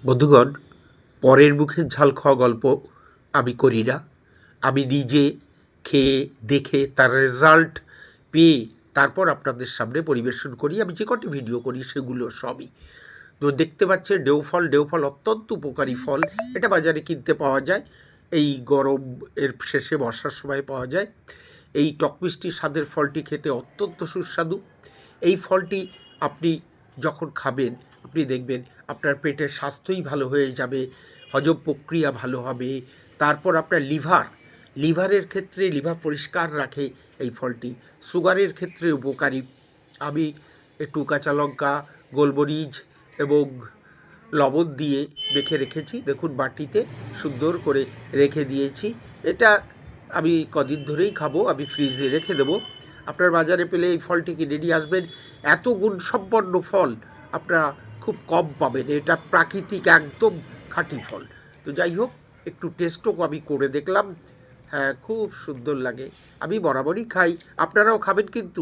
বন্ধুগণ, পরের মুখের ঝাল খাওয়া গল্প আমি করি না। আমি নিজে খেয়ে দেখে তার রেজাল্ট পেয়ে তারপর আপনাদের সামনে পরিবেশন করি। আমি যে কটি ভিডিও করি সেগুলো সবই তো দেখতে পাচ্ছেন। ডেউফল অত্যন্ত উপকারী ফল। এটা বাজারে কিনতে পাওয়া যায়, এই গরম এর শেষে বর্ষার সময় পাওয়া যায়। এই টক মিষ্টি স্বাদের ফলটি খেতে অত্যন্ত সুস্বাদু। এই ফলটি আপনি যখন খাবেন আপনি দেখবেন আপনার পেটের স্বাস্থ্যই ভালো হয়ে যাবে, হজম প্রক্রিয়া ভালো হবে। তারপর আপনার লিভারের ক্ষেত্রে লিভার পরিষ্কার রাখে এই ফলটি। সুগারের ক্ষেত্রে উপকারী। আমি একটু কাঁচা লঙ্কা, গোলমরিচ এবং লবণ দিয়ে মেখে রেখেছি। দেখুন বাটিতে সুন্দর করে রেখে দিয়েছি। এটা আমি কদিন ধরেই খাবো। আমি ফ্রিজে রেখে দেবো। আপনার বাজারে পেলে এই ফলটি কিনে নিয়ে আসবেন। এত গুণসম্পন্ন ফল আপনারা খুব কম পাবেন। এটা প্রাকৃতিক একদম খাঁটি ফল। তো যাই হোক, একটু টেস্টও আমি করে দেখলাম। হ্যাঁ, খুব সুন্দর লাগে। আমি বরাবরই খাই, আপনারাও খাবেন কিন্তু।